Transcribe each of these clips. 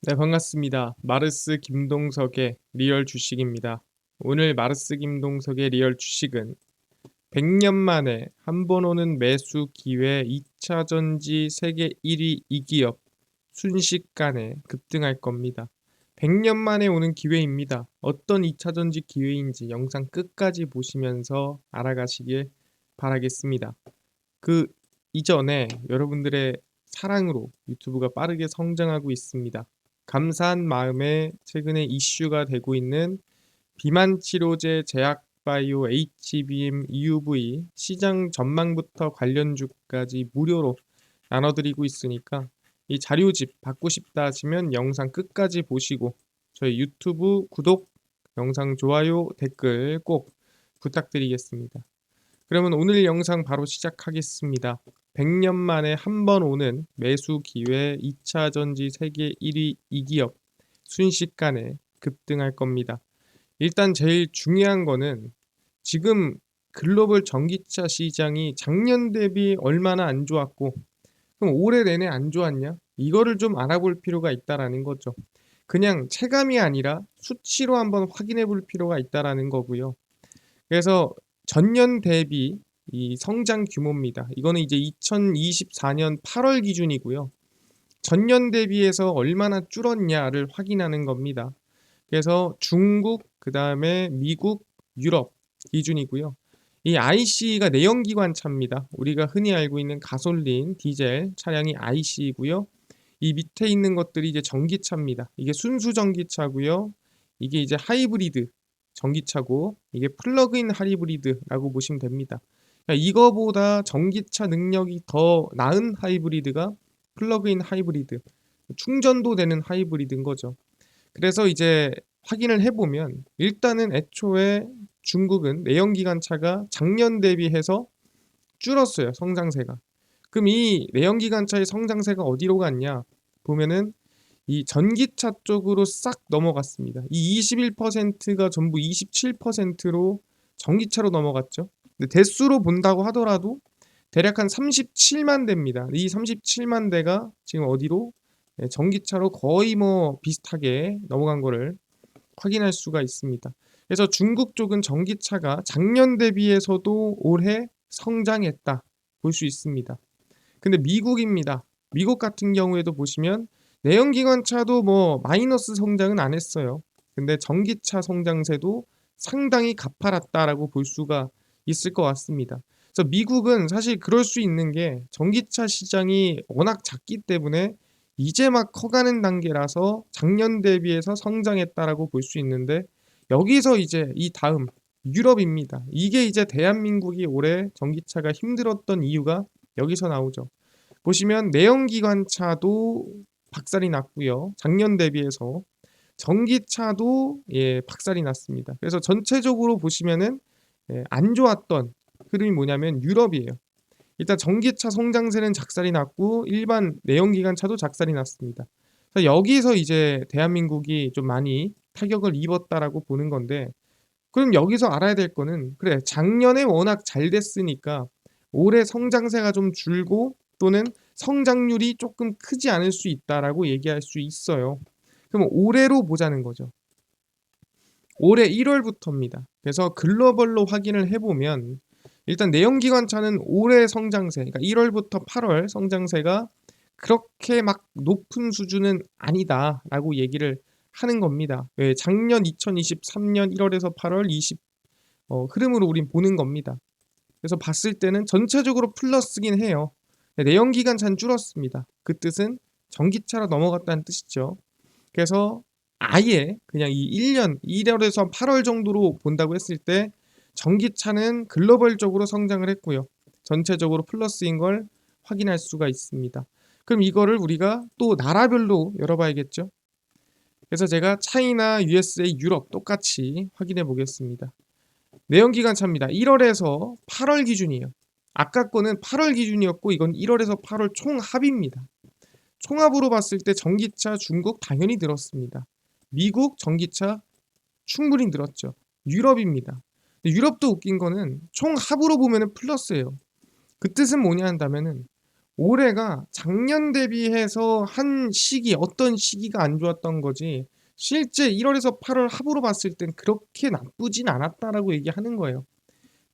네, 반갑습니다. 마르스 김동석의 리얼 주식입니다. 오늘 마르스 김동석의 리얼 주식은 100년 만에 한 번 오는 매수 기회 2차 전지 세계 1위 이 기업 순식간에 급등할 겁니다. 100년 만에 오는 기회입니다. 어떤 2차 전지 기회인지 영상 끝까지 보시면서 알아가시길 바라겠습니다. 그 이전에 여러분들의 사랑으로 유튜브가 빠르게 성장하고 있습니다. 감사한 마음에 최근에 이슈가 되고 있는 비만 치료제 제약바이오 HBM EUV 시장 전망부터 관련주까지 무료로 나눠드리고 있으니까 이 자료집 받고 싶다 하시면 영상 끝까지 보시고 저희 유튜브 구독, 영상 좋아요, 댓글 꼭 부탁드리겠습니다. 그러면 오늘 영상 바로 시작하겠습니다. 100년 만에 한 번 오는 매수 기회 2차 전지 세계 1위 이 기업 순식간에 급등할 겁니다. 일단 제일 중요한 거는 지금 글로벌 전기차 시장이 작년 대비 얼마나 안 좋았고 그럼 올해 내내 안 좋았냐? 이거를 좀 알아볼 필요가 있다라는 거죠. 그냥 체감이 아니라 수치로 한번 확인해 볼 필요가 있다라는 거고요. 그래서 전년 대비 이 성장 규모입니다. 이거는 이제 2024년 8월 기준이고요. 전년 대비해서 얼마나 줄었냐를 확인하는 겁니다. 그래서 중국, 그다음에 미국, 유럽 기준이고요. 이 IC가 내연기관차입니다. 우리가 흔히 알고 있는 가솔린, 디젤 차량이 IC이고요. 이 밑에 있는 것들이 이제 전기차입니다. 이게 순수 전기차고요. 이게 이제 하이브리드 전기차고 이게 플러그인 하이브리드라고 보시면 됩니다. 그러니까 이거보다 전기차 능력이 더 나은 하이브리드가 플러그인 하이브리드, 충전도 되는 하이브리드인 거죠. 그래서 이제 확인을 해보면 일단은 애초에 중국은 내연기관차가 작년 대비해서 줄었어요. 성장세가. 그럼 이 내연기관차의 성장세가 어디로 갔냐? 보면은 이 전기차 쪽으로 싹 넘어갔습니다. 이 21%가 전부 27%로 전기차로 넘어갔죠. 근데 대수로 본다고 하더라도 대략 한 37만 대입니다. 이 37만 대가 지금 어디로? 네, 전기차로 거의 뭐 비슷하게 넘어간 거를 확인할 수가 있습니다. 그래서 중국 쪽은 전기차가 작년 대비해서도 올해 성장했다 볼 수 있습니다. 근데 미국입니다. 미국 같은 경우에도 보시면 내연기관차도 뭐 마이너스 성장은 안 했어요. 근데 전기차 성장세도 상당히 가팔랐다라고 볼 수가 있을 것 같습니다. 그래서 미국은 사실 그럴 수 있는 게 전기차 시장이 워낙 작기 때문에 이제 막 커가는 단계라서 작년 대비해서 성장했다라고 볼 수 있는데 여기서 이제 이 다음 유럽입니다. 이게 이제 대한민국이 올해 전기차가 힘들었던 이유가 여기서 나오죠. 보시면 내연기관차도 박살이 났고요. 작년 대비해서 전기차도 박살이 났습니다. 그래서 전체적으로 보시면은 안 좋았던 흐름이 뭐냐면 유럽이에요. 일단 전기차 성장세는 작살이 났고 일반 내연기관차도 작살이 났습니다. 그래서 여기서 이제 대한민국이 좀 많이 타격을 입었다라고 보는 건데 그럼 여기서 알아야 될 거는 그래 작년에 워낙 잘 됐으니까 올해 성장세가 좀 줄고 또는 성장률이 조금 크지 않을 수 있다라고 얘기할 수 있어요. 그럼 올해로 보자는 거죠. 올해 1월부터입니다. 그래서 글로벌로 확인을 해보면 일단 내연기관차는 올해 성장세, 그러니까 1월부터 8월 성장세가 그렇게 막 높은 수준은 아니다라고 얘기를 하는 겁니다. 왜 작년 2023년 1월에서 8월 20 흐름으로 우린 보는 겁니다. 그래서 봤을 때는 전체적으로 플러스긴 해요. 내연기관차는 줄었습니다. 그 뜻은 전기차로 넘어갔다는 뜻이죠. 그래서 아예 그냥 이 1년 1월에서 8월 정도로 본다고 했을 때 전기차는 글로벌적으로 성장을 했고요. 전체적으로 플러스인 걸 확인할 수가 있습니다. 그럼 이거를 우리가 또 나라별로 열어봐야겠죠. 그래서 제가 차이나 USA, 유럽 똑같이 확인해 보겠습니다. 내연기관차입니다. 1월에서 8월 기준이에요. 아까 거는 8월 기준이었고 이건 1월에서 8월 총합입니다. 총합으로 봤을 때 전기차 중국 당연히 늘었습니다. 미국 전기차 충분히 늘었죠. 유럽입니다. 유럽도 웃긴 거는 총합으로 보면 플러스예요. 그 뜻은 뭐냐 한다면은 올해가 작년 대비해서 한 시기 어떤 시기가 안 좋았던 거지 실제 1월에서 8월 합으로 봤을 땐 그렇게 나쁘진 않았다라고 얘기하는 거예요.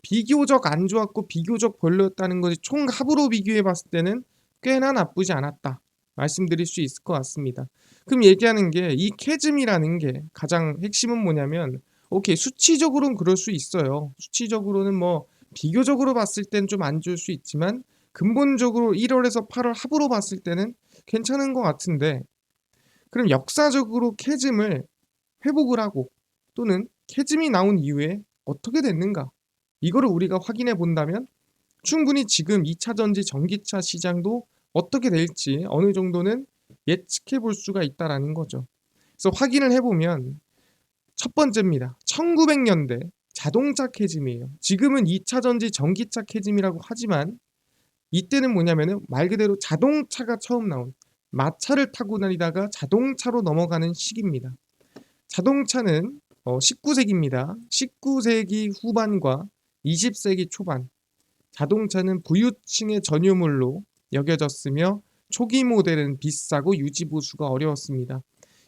비교적 안 좋았고 비교적 별로였다는 거지 총 합으로 비교해 봤을 때는 꽤나 나쁘지 않았다 말씀드릴 수 있을 것 같습니다. 그럼 얘기하는 게 이 캐즘이라는 게 가장 핵심은 뭐냐면 오케이 수치적으로는 그럴 수 있어요. 수치적으로는 뭐 비교적으로 봤을 땐 좀 안 좋을 수 있지만 근본적으로 1월에서 8월 합으로 봤을 때는 괜찮은 것 같은데 그럼 역사적으로 캐즘을 회복을 하고 또는 캐즘이 나온 이후에 어떻게 됐는가 이거를 우리가 확인해 본다면 충분히 지금 2차 전지 전기차 시장도 어떻게 될지 어느 정도는 예측해 볼 수가 있다라는 거죠. 그래서 확인을 해보면 첫 번째입니다. 1900년대 자동차 캐즘이에요. 지금은 2차 전지 전기차 캐즘이라고 하지만 이때는 뭐냐면은 말 그대로 자동차가 처음 나온 마차를 타고 다니다가 자동차로 넘어가는 시기입니다. 자동차는 19세기입니다. 19세기 후반과 20세기 초반 자동차는 부유층의 전유물로 여겨졌으며 초기 모델은 비싸고 유지 보수가 어려웠습니다.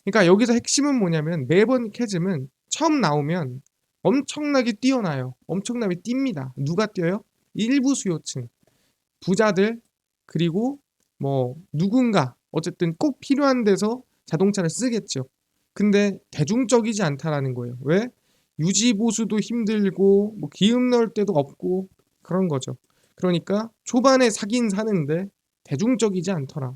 그러니까 여기서 핵심은 뭐냐면 매번 캐즘은 처음 나오면 엄청나게 뛰어나요. 엄청나게 뜁니다. 누가 뛰어요? 일부 수요층, 부자들 그리고 뭐 누군가 어쨌든 꼭 필요한 데서 자동차를 쓰겠죠. 근데 대중적이지 않다라는 거예요. 왜? 유지 보수도 힘들고 뭐 기름 넣을 데도 없고 그런 거죠. 그러니까 초반에 사긴 사는데 대중적이지 않더라.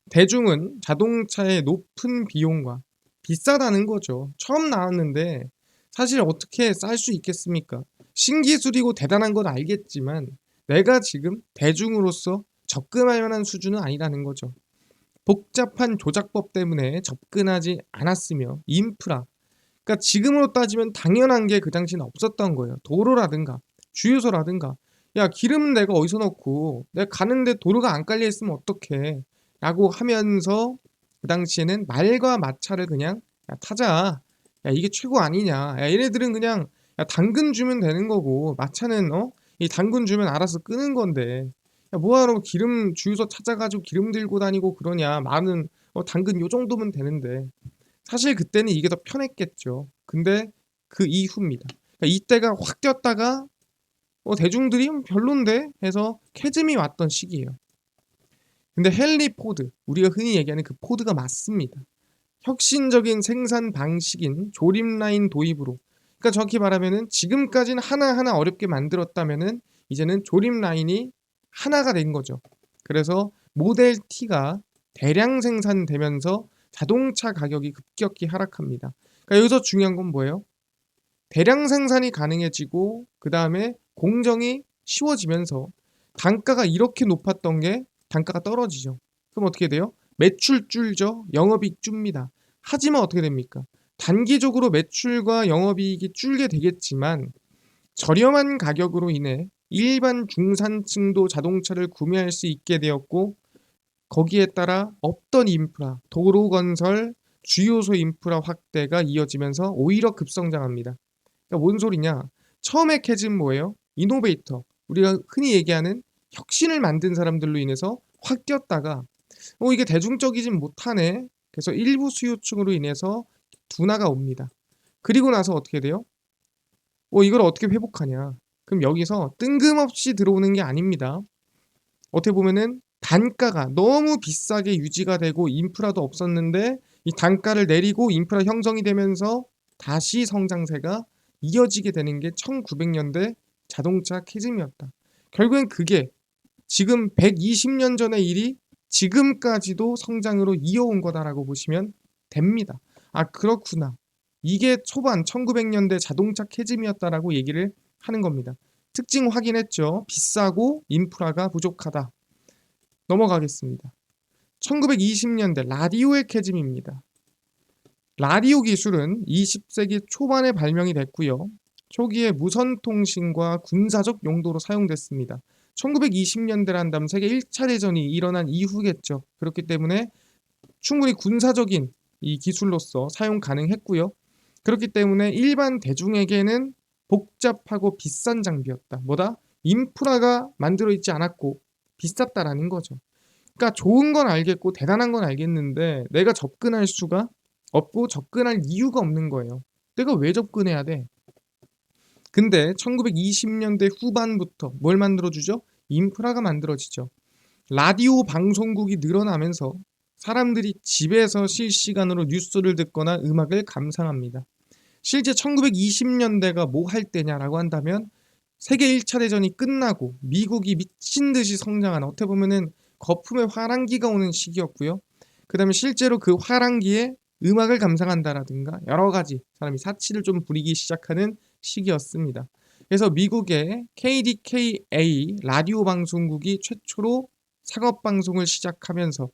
대중은 자동차의 높은 비용과 비싸다는 거죠. 처음 나왔는데 사실 어떻게 쌀 수 있겠습니까? 신기술이고 대단한 건 알겠지만 내가 지금 대중으로서 접근할 만한 수준은 아니라는 거죠. 복잡한 조작법 때문에 접근하지 않았으며 인프라 그러니까 지금으로 따지면 당연한 게 그 당시는 없었던 거예요. 도로라든가 주유소라든가 야 기름은 내가 어디서 넣고 내가 가는데 도로가 안 깔려 있으면 어떡해 라고 하면서 그 당시에는 말과 마차를 그냥 야 타자 야 이게 최고 아니냐 야 얘네들은 그냥 야 당근 주면 되는 거고 마차는 이 당근 주면 알아서 끄는 건데 야 뭐하러 기름 주유소 찾아가지고 기름 들고 다니고 그러냐 많은 당근 요 정도면 되는데 사실 그때는 이게 더 편했겠죠. 근데 그 이후입니다. 그러니까 이때가 확 뛰었다가 대중들이 별론데 해서 캐즘이 왔던 시기예요. 근데 헨리 포드, 우리가 흔히 얘기하는 그 포드가 맞습니다. 혁신적인 생산 방식인 조립 라인 도입으로 그러니까 정확히 말하면은 지금까지는 하나하나 어렵게 만들었다면은 이제는 조립 라인이 하나가 된 거죠. 그래서 모델 T가 대량 생산되면서 자동차 가격이 급격히 하락합니다. 그러니까 여기서 중요한 건 뭐예요? 대량 생산이 가능해지고 그 다음에 공정이 쉬워지면서 단가가 이렇게 높았던 게 단가가 떨어지죠. 그럼 어떻게 돼요? 매출 줄죠. 영업이익 줍니다. 하지만 어떻게 됩니까? 단기적으로 매출과 영업이익이 줄게 되겠지만 저렴한 가격으로 인해 일반 중산층도 자동차를 구매할 수 있게 되었고 거기에 따라 없던 인프라, 도로 건설, 주요소 인프라 확대가 이어지면서 오히려 급성장합니다. 그러니까 뭔 소리냐? 처음에 캐진 뭐예요? 이노베이터. 우리가 흔히 얘기하는 혁신을 만든 사람들로 인해서 확 뛰었다가 이게 대중적이진 못하네. 그래서 일부 수요층으로 인해서 둔화가 옵니다. 그리고 나서 어떻게 돼요? 이걸 어떻게 회복하냐? 그럼 여기서 뜬금없이 들어오는 게 아닙니다. 어떻게 보면은 단가가 너무 비싸게 유지가 되고 인프라도 없었는데 이 단가를 내리고 인프라 형성이 되면서 다시 성장세가 이어지게 되는 게 1900년대 자동차 캐즘이었다. 결국엔 그게 지금 120년 전의 일이 지금까지도 성장으로 이어온 거다라고 보시면 됩니다. 아, 그렇구나. 이게 초반 1900년대 자동차 캐즘이었다라고 얘기를 하는 겁니다. 특징 확인했죠. 비싸고 인프라가 부족하다. 넘어가겠습니다. 1920년대 라디오의 캐즘입니다. 라디오 기술은 20세기 초반에 발명이 됐고요. 초기에 무선통신과 군사적 용도로 사용됐습니다. 1920년대란 다음 세계 1차 대전이 일어난 이후겠죠. 그렇기 때문에 충분히 군사적인 이 기술로서 사용 가능했고요. 그렇기 때문에 일반 대중에게는 복잡하고 비싼 장비였다. 뭐다? 인프라가 만들어 있지 않았고 비쌌다라는 거죠. 그러니까 좋은 건 알겠고 대단한 건 알겠는데 내가 접근할 수가 없고 접근할 이유가 없는 거예요. 내가 왜 접근해야 돼? 근데 1920년대 후반부터 뭘 만들어주죠? 인프라가 만들어지죠. 라디오 방송국이 늘어나면서 사람들이 집에서 실시간으로 뉴스를 듣거나 음악을 감상합니다. 실제 1920년대가 뭐 할 때냐라고 한다면 세계 1차 대전이 끝나고 미국이 미친 듯이 성장한, 어떻게 보면은 거품의 화랑기가 오는 시기였고요. 그 다음에 실제로 그 화랑기에 음악을 감상한다라든가 여러 가지 사람이 사치를 좀 부리기 시작하는 시기였습니다. 그래서 미국의 KDKA 라디오 방송국이 최초로 상업 방송을 시작하면서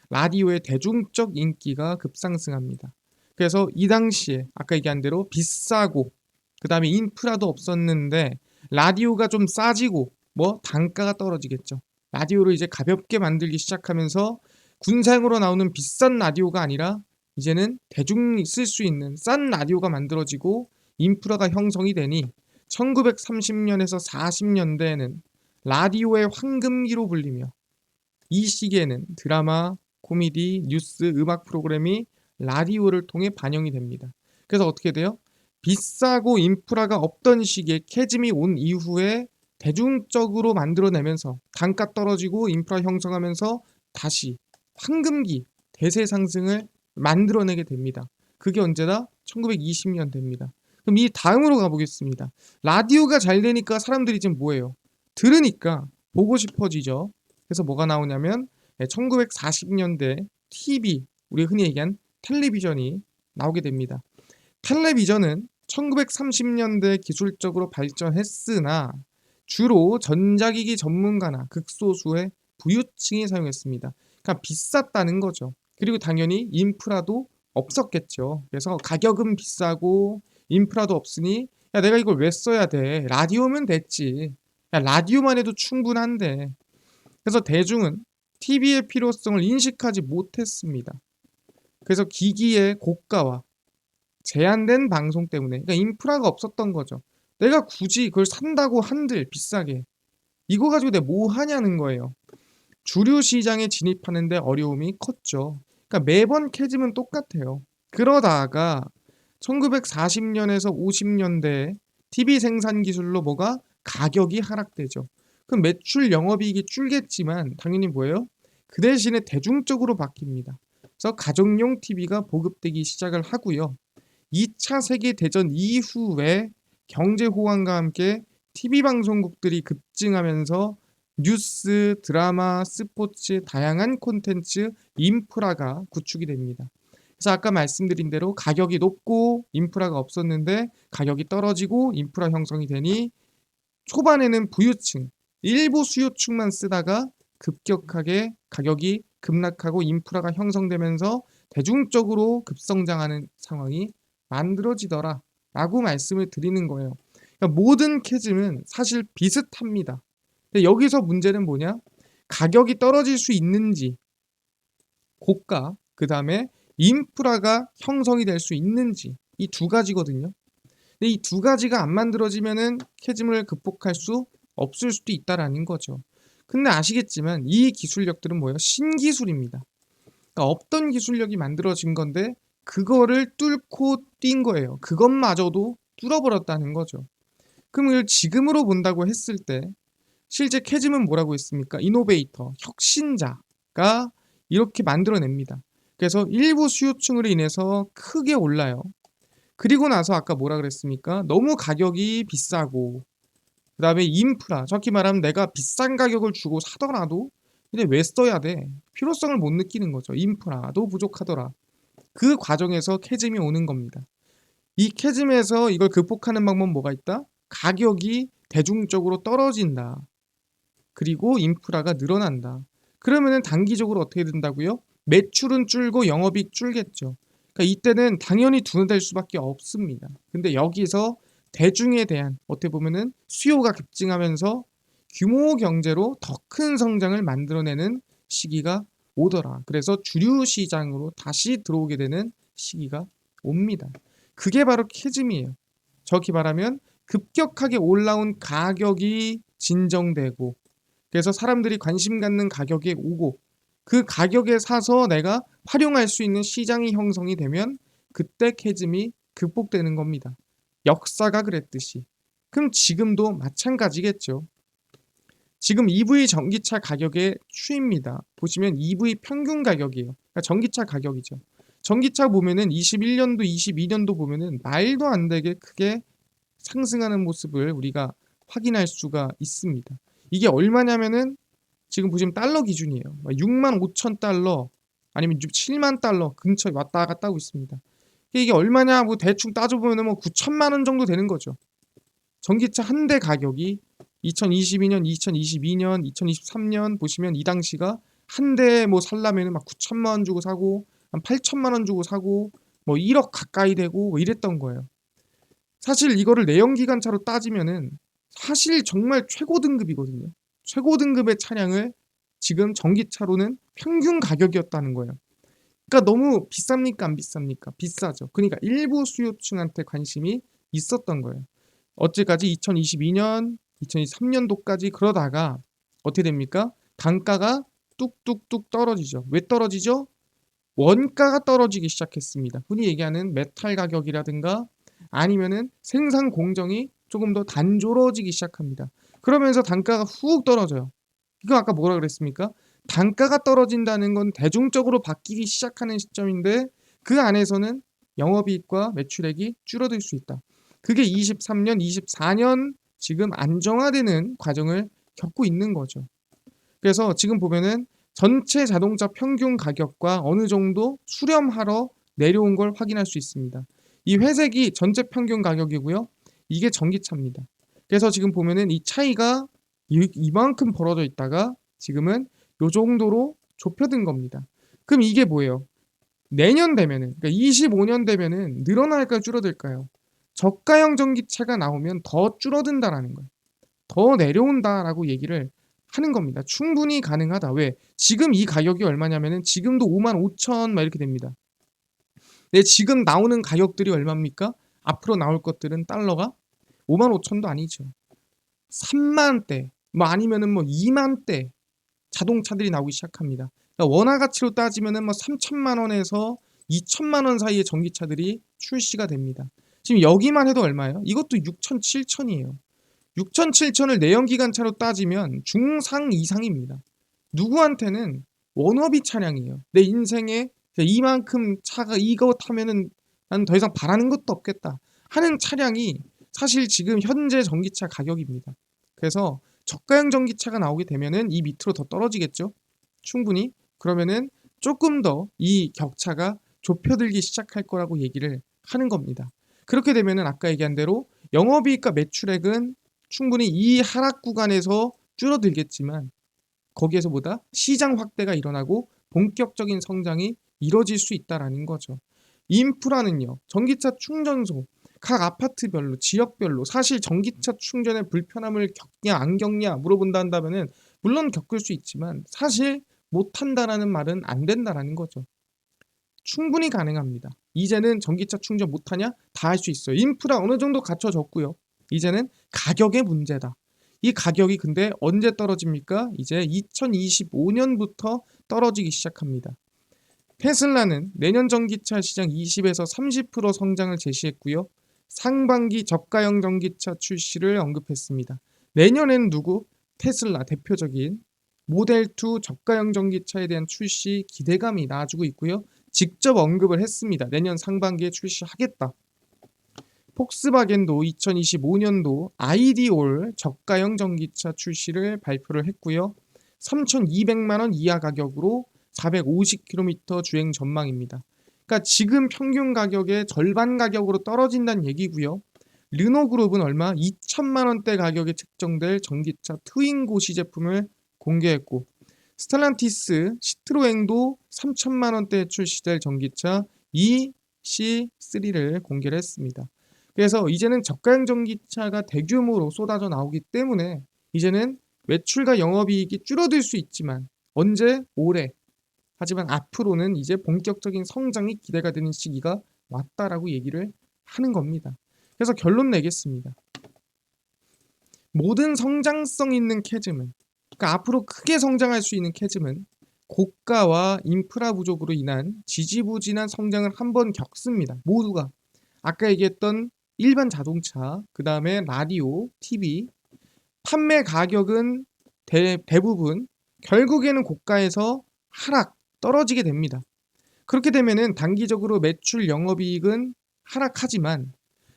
라디오의 대중적 인기가 급상승합니다. 그래서 이 당시에 아까 얘기한 대로 비싸고 그 다음에 인프라도 없었는데 라디오가 좀 싸지고 뭐 단가가 떨어지겠죠. 라디오를 이제 가볍게 만들기 시작하면서 군생으로 나오는 비싼 라디오가 아니라 이제는 대중이 쓸 수 있는 싼 라디오가 만들어지고 인프라가 형성이 되니 1930년에서 40년대에는 라디오의 황금기로 불리며 이 시기에는 드라마, 코미디, 뉴스, 음악 프로그램이 라디오를 통해 반영이 됩니다. 그래서 어떻게 돼요? 비싸고 인프라가 없던 시기에 캐즘이 온 이후에 대중적으로 만들어내면서 단가 떨어지고 인프라 형성하면서 다시 황금기 대세 상승을 만들어내게 됩니다. 그게 언제다? 1920년대입니다. 그럼 이 다음으로 가보겠습니다. 라디오가 잘 되니까 사람들이 지금 뭐예요? 들으니까 보고 싶어지죠. 그래서 뭐가 나오냐면 1940년대 TV, 우리 흔히 얘기한 텔레비전이 나오게 됩니다. 텔레비전은 1930년대 기술적으로 발전했으나 주로 전자기기 전문가나 극소수의 부유층이 사용했습니다. 그러니까 비쌌다는 거죠. 그리고 당연히 인프라도 없었겠죠. 그래서 가격은 비싸고 인프라도 없으니 야 내가 이걸 왜 써야 돼? 라디오면 됐지. 야 라디오만 해도 충분한데. 그래서 대중은 TV의 필요성을 인식하지 못했습니다. 그래서 기기의 고가와 제한된 방송 때문에, 그러니까 인프라가 없었던 거죠. 내가 굳이 그걸 산다고 한들 비싸게 이거 가지고 내가 뭐 하냐는 거예요. 주류 시장에 진입하는데 어려움이 컸죠. 그러니까 매번 캐즘은 똑같아요. 그러다가 1940년에서 50년대에 TV 생산 기술로 뭐가 가격이 하락되죠. 그럼 매출 영업이익이 줄겠지만 당연히 뭐예요? 그 대신에 대중적으로 바뀝니다. 그래서 가정용 TV가 보급되기 시작을 하고요. 2차 세계대전 이후에 경제 호황과 함께 TV 방송국들이 급증하면서 뉴스, 드라마, 스포츠, 다양한 콘텐츠, 인프라가 구축이 됩니다. 그래서 아까 말씀드린 대로 가격이 높고 인프라가 없었는데 가격이 떨어지고 인프라 형성이 되니 초반에는 부유층, 일부 수요층만 쓰다가 급격하게 가격이 급락하고 인프라가 형성되면서 대중적으로 급성장하는 상황이 만들어지더라 라고 말씀을 드리는 거예요. 그러니까 모든 캐즘은 사실 비슷합니다. 근데 여기서 문제는 뭐냐? 가격이 떨어질 수 있는지, 고가, 그 다음에 인프라가 형성이 될 수 있는지, 이 두 가지거든요. 근데 이 두 가지가 안 만들어지면은 캐즘을 극복할 수 없을 수도 있다라는 거죠. 근데 아시겠지만 이 기술력들은 뭐예요? 신기술입니다. 그러니까 없던 기술력이 만들어진 건데 그거를 뚫고 뛴 거예요. 그것마저도 뚫어버렸다는 거죠. 그럼 이걸 지금으로 본다고 했을 때 실제 캐즘은 뭐라고 했습니까? 이노베이터, 혁신자가 이렇게 만들어냅니다. 그래서 일부 수요층으로 인해서 크게 올라요. 그리고 나서 아까 뭐라 그랬습니까? 너무 가격이 비싸고 그 다음에 인프라, 정확히 말하면 내가 비싼 가격을 주고 사더라도 근데 왜 써야 돼? 필요성을 못 느끼는 거죠. 인프라도 부족하더라. 그 과정에서 캐즘이 오는 겁니다. 이 캐즘에서 이걸 극복하는 방법은 뭐가 있다? 가격이 대중적으로 떨어진다. 그리고 인프라가 늘어난다. 그러면은 단기적으로 어떻게 된다고요? 매출은 줄고 영업이익 줄겠죠. 그러니까 이때는 당연히 둔화될 수밖에 없습니다. 근데 여기서 대중에 대한 어떻게 보면은 수요가 급증하면서 규모 경제로 더 큰 성장을 만들어내는 시기가 오더라. 그래서 주류 시장으로 다시 들어오게 되는 시기가 옵니다. 그게 바로 캐즘이에요. 정확히 말하면 급격하게 올라온 가격이 진정되고 그래서 사람들이 관심 갖는 가격에 오고 그 가격에 사서 내가 활용할 수 있는 시장이 형성이 되면 그때 캐즘이 극복되는 겁니다. 역사가 그랬듯이. 그럼 지금도 마찬가지겠죠. 지금 EV 전기차 가격의 추이입니다. 보시면 EV 평균 가격이에요. 그러니까 전기차 가격이죠. 전기차 보면은 21년도, 22년도 보면은 말도 안 되게 크게 상승하는 모습을 우리가 확인할 수가 있습니다. 이게 얼마냐면은 지금 보시면 달러 기준이에요. 6만 5천 달러 아니면 7만 달러 근처에 왔다 갔다 하고 있습니다. 이게 얼마냐 뭐 대충 따져보면 뭐 9천만 원 정도 되는 거죠. 전기차 한 대 가격이 2022년, 2022년, 2023년 보시면 이 당시가 한 대 뭐 살려면은 막 9천만 원 주고 사고 한 8천만 원 주고 사고 뭐 1억 가까이 되고 뭐 이랬던 거예요. 사실 이거를 내연기관차로 따지면은 사실 정말 최고 등급이거든요. 최고 등급의 차량을 지금 전기차로는 평균 가격이었다는 거예요. 그러니까 너무 비쌉니까 안 비쌉니까? 비싸죠. 그러니까 일부 수요층한테 관심이 있었던 거예요. 어찌까지 2022년, 2023년도까지 그러다가 어떻게 됩니까? 단가가 뚝뚝뚝 떨어지죠. 왜 떨어지죠? 원가가 떨어지기 시작했습니다. 흔히 얘기하는 메탈 가격이라든가 아니면은 생산 공정이 조금 더 단조로워지기 시작합니다. 그러면서 단가가 훅 떨어져요. 이거 아까 뭐라 그랬습니까? 단가가 떨어진다는 건 대중적으로 바뀌기 시작하는 시점인데 그 안에서는 영업이익과 매출액이 줄어들 수 있다. 그게 23년, 24년 지금 안정화되는 과정을 겪고 있는 거죠. 그래서 지금 보면은 전체 자동차 평균 가격과 어느 정도 수렴하러 내려온 걸 확인할 수 있습니다. 이 회색이 전체 평균 가격이고요. 이게 전기차입니다. 그래서 지금 보면은 이 차이가 이만큼 벌어져 있다가 지금은 요 정도로 좁혀든 겁니다. 그럼 이게 뭐예요? 내년 되면은, 그러니까 25년 되면은 늘어날까요, 줄어들까요? 저가형 전기차가 나오면 더 줄어든다라는 거예요. 더 내려온다라고 얘기를 하는 겁니다. 충분히 가능하다. 왜? 지금 이 가격이 얼마냐면은 지금도 5만 5천 막 이렇게 됩니다. 근데 지금 나오는 가격들이 얼마입니까? 앞으로 나올 것들은 달러가 5만 5천도 아니죠. 3만대, 뭐 아니면은 뭐 2만대 자동차들이 나오기 시작합니다. 그러니까 원화 가치로 따지면은 뭐 3천만 원에서 2천만 원 사이의 전기차들이 출시가 됩니다. 지금 여기만 해도 얼마예요? 이것도 6천, 7천이에요. 6천, 7천을 내연기관차로 따지면 중상 이상입니다. 누구한테는 워너비 차량이에요. 내 인생에 이만큼 차가 이거 타면은 난 더 이상 바라는 것도 없겠다 하는 차량이 사실 지금 현재 전기차 가격입니다. 그래서 저가형 전기차가 나오게 되면은 이 밑으로 더 떨어지겠죠. 충분히. 그러면은 조금 더 이 격차가 좁혀들기 시작할 거라고 얘기를 하는 겁니다. 그렇게 되면은 아까 얘기한 대로 영업이익과 매출액은 충분히 이 하락 구간에서 줄어들겠지만 거기에서보다 시장 확대가 일어나고 본격적인 성장이 이뤄질 수 있다라는 거죠. 인프라는요. 전기차 충전소 각 아파트별로 지역별로 사실 전기차 충전의 불편함을 겪냐 안 겪냐 물어본다 한다면은 물론 겪을 수 있지만 사실 못한다라는 말은 안 된다라는 거죠. 충분히 가능합니다. 이제는 전기차 충전 못하냐? 다 할 수 있어요. 인프라 어느 정도 갖춰졌고요. 이제는 가격의 문제다. 이 가격이 근데 언제 떨어집니까? 이제 2025년부터 떨어지기 시작합니다. 테슬라는 내년 전기차 시장 20에서 30% 성장을 제시했고요. 상반기 저가형 전기차 출시를 언급했습니다. 내년에는 누구? 테슬라 대표적인 모델2 저가형 전기차에 대한 출시 기대감이 나아지고 있고요. 직접 언급을 했습니다. 내년 상반기에 출시하겠다. 폭스바겐도 2025년도 아이디올 저가형 전기차 출시를 발표를 했고요. 3,200만 원 이하 가격으로 450km 주행 전망입니다. 그러니까 지금 평균 가격의 절반 가격으로 떨어진다는 얘기고요. 르노그룹은 얼마? 2천만 원대 가격에 책정될 전기차 트윈고시 제품을 공개했고 스텔란티스 시트로앵도 3천만 원대에 출시될 전기차 EC3를 공개를 했습니다. 그래서 이제는 저가형 전기차가 대규모로 쏟아져 나오기 때문에 이제는 매출과 영업이익이 줄어들 수 있지만 언제? 올해. 하지만 앞으로는 이제 본격적인 성장이 기대가 되는 시기가 왔다라고 얘기를 하는 겁니다. 그래서 결론 내겠습니다. 모든 성장성 있는 캐즘은 그러니까 앞으로 크게 성장할 수 있는 캐즘은 고가와 인프라 부족으로 인한 지지부진한 성장을 한번 겪습니다. 모두가. 아까 얘기했던 일반 자동차, 그 다음에 라디오, TV, 판매 가격은 대부분 결국에는 고가에서 하락, 떨어지게 됩니다. 그렇게 되면은 단기적으로 매출 영업이익은 하락하지만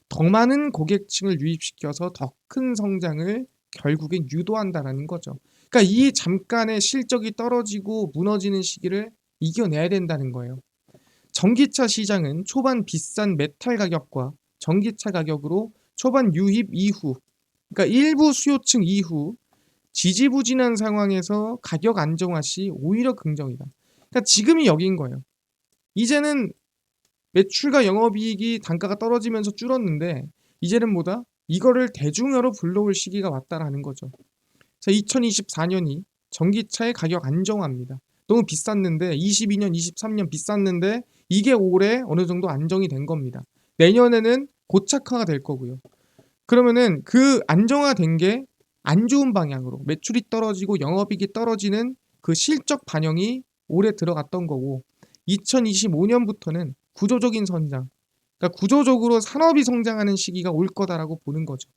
더 많은 고객층을 유입시켜서 더 큰 성장을 결국엔 유도한다라는 거죠. 그러니까 이 잠깐의 실적이 떨어지고 무너지는 시기를 이겨내야 된다는 거예요. 전기차 시장은 초반 비싼 메탈 가격과 전기차 가격으로 초반 유입 이후, 그러니까 일부 수요층 이후 지지부진한 상황에서 가격 안정화 시 오히려 긍정이다. 그러니까 지금이 여기인 거예요. 이제는 매출과 영업이익이 단가가 떨어지면서 줄었는데 이제는 뭐다? 이거를 대중화로 불러올 시기가 왔다라는 거죠. 자, 2024년이 전기차의 가격 안정화입니다. 너무 비쌌는데 22년, 23년 비쌌는데 이게 올해 어느 정도 안정이 된 겁니다. 내년에는 고착화가 될 거고요. 그러면은 그 안정화된 게 안 좋은 방향으로 매출이 떨어지고 영업이익이 떨어지는 그 실적 반영이 올해 들어갔던 거고 2025년부터는 구조적인 성장, 그러니까 구조적으로 산업이 성장하는 시기가 올 거다라고 보는 거죠.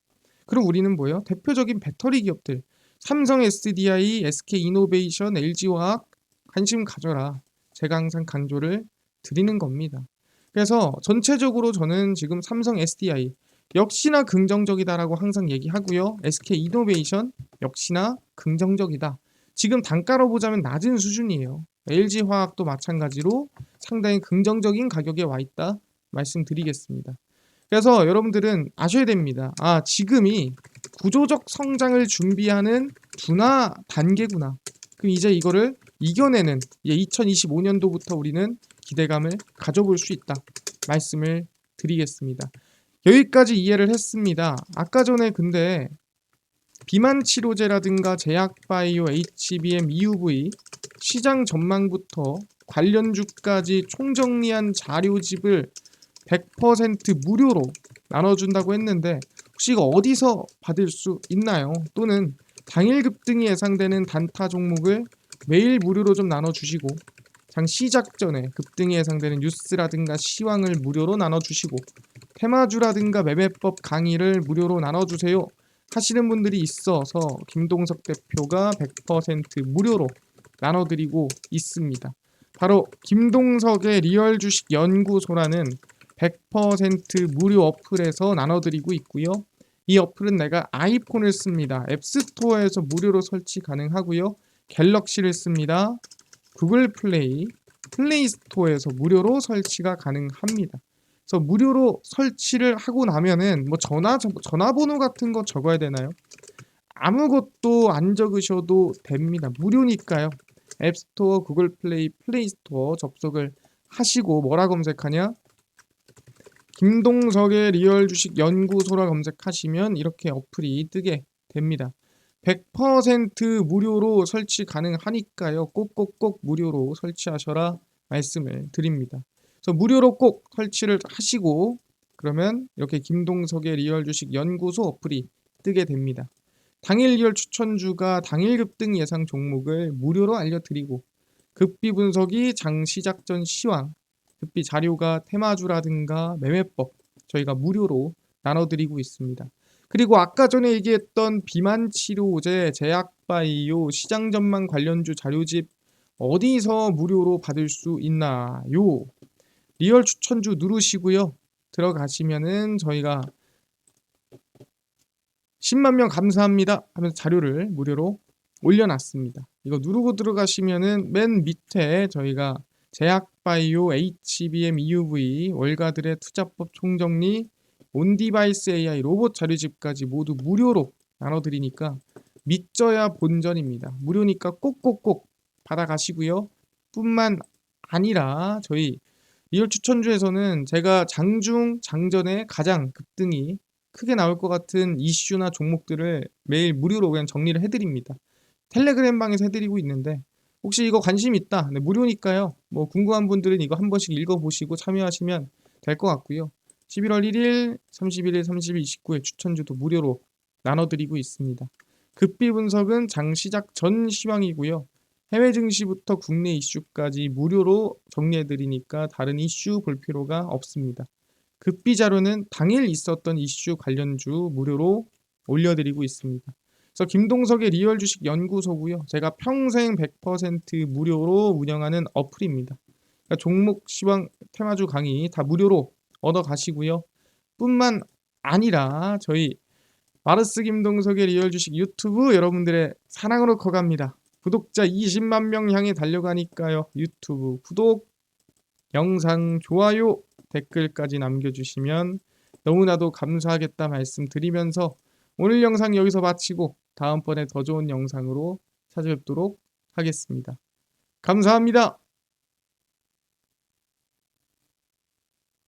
그럼 우리는 뭐예요? 대표적인 배터리 기업들 삼성 SDI, SK이노베이션, LG화학 관심 가져라. 제가 항상 강조를 드리는 겁니다. 그래서 전체적으로 저는 지금 삼성 SDI 역시나 긍정적이다라고 항상 얘기하고요. SK이노베이션 역시나 긍정적이다. 지금 단가로 보자면 낮은 수준이에요. LG화학도 마찬가지로 상당히 긍정적인 가격에 와 있다 말씀드리겠습니다. 그래서 여러분들은 아셔야 됩니다. 아, 지금이 구조적 성장을 준비하는 둔화 단계구나. 그럼 이제 이거를 이겨내는 2025년도부터 우리는 기대감을 가져볼 수 있다. 말씀을 드리겠습니다. 여기까지 이해를 했습니다. 아까 전에 근데 비만 치료제라든가 제약바이오, HBM, EUV 시장 전망부터 관련주까지 총정리한 자료집을 100% 무료로 나눠준다고 했는데 혹시 이거 어디서 받을 수 있나요? 또는 당일 급등이 예상되는 단타 종목을 매일 무료로 좀 나눠주시고 장 시작 전에 급등이 예상되는 뉴스라든가 시황을 무료로 나눠주시고 테마주라든가 매매법 강의를 무료로 나눠주세요 하시는 분들이 있어서 김동석 대표가 100% 무료로 나눠드리고 있습니다. 바로 김동석의 리얼 주식 연구소라는 100% 무료 어플에서 나눠드리고 있고요. 이 어플은 내가 아이폰을 씁니다. 앱스토어에서 무료로 설치 가능하고요. 갤럭시를 씁니다. 구글 플레이, 플레이 스토어에서 무료로 설치가 가능합니다. 그래서 무료로 설치를 하고 나면은 뭐 전화번호 같은 거 적어야 되나요? 아무것도 안 적으셔도 됩니다. 무료니까요. 앱스토어, 구글 플레이, 플레이 스토어 접속을 하시고 뭐라 검색하냐? 김동석의 리얼 주식 연구소라 검색하시면 이렇게 어플이 뜨게 됩니다. 100% 무료로 설치 가능하니까요. 꼭꼭꼭 무료로 설치하셔라 말씀을 드립니다. 그래서 무료로 꼭 설치를 하시고 그러면 이렇게 김동석의 리얼 주식 연구소 어플이 뜨게 됩니다. 당일 리얼 추천주가 당일 급등 예상 종목을 무료로 알려드리고 급비 분석이 장 시작 전 시황, 급비 자료가 테마주라든가 매매법 저희가 무료로 나눠드리고 있습니다. 그리고 아까 전에 얘기했던 비만 치료제, 제약바이오, 시장 전망 관련주 자료집 어디서 무료로 받을 수 있나요? 리얼 추천주 누르시고요. 들어가시면은 저희가 10만 명 감사합니다 하면서 자료를 무료로 올려놨습니다. 이거 누르고 들어가시면은 맨 밑에 저희가 제약바이오, HBM, EUV, 월가들의 투자법 총정리, 온디바이스 AI, 로봇 자료집까지 모두 무료로 나눠드리니까 믿져야 본전입니다. 무료니까 꼭꼭꼭 받아가시고요. 뿐만 아니라 저희 리얼 추천주에서는 제가 장중, 장전에 가장 급등이 크게 나올 것 같은 이슈나 종목들을 매일 무료로 그냥 정리를 해드립니다. 텔레그램 방에서 해드리고 있는데 혹시 이거 관심 있다. 네, 무료니까요. 뭐 궁금한 분들은 이거 한 번씩 읽어보시고 참여하시면 될 것 같고요. 11월 1일, 31일, 30일, 29일 추천주도 무료로 나눠드리고 있습니다. 급비 분석은 장 시작 전 시황이고요. 해외 증시부터 국내 이슈까지 무료로 정리해 드리니까 다른 이슈 볼 필요가 없습니다. 급비 자료는 당일 있었던 이슈 관련주 무료로 올려드리고 있습니다. 그래서 김동석의 리얼 주식 연구소고요. 제가 평생 100% 무료로 운영하는 어플입니다. 그러니까 종목 시황 테마주 강의 다 무료로 얻어 가시고요. 뿐만 아니라 저희 마르스 김동석의 리얼 주식 유튜브 여러분들의 사랑으로 커갑니다. 구독자 20만 명 향해 달려가니까요. 유튜브 구독, 영상 좋아요, 댓글까지 남겨주시면 너무나도 감사하겠다 말씀드리면서 오늘 영상 여기서 마치고 다음번에 더 좋은 영상으로 찾아뵙도록 하겠습니다. 감사합니다.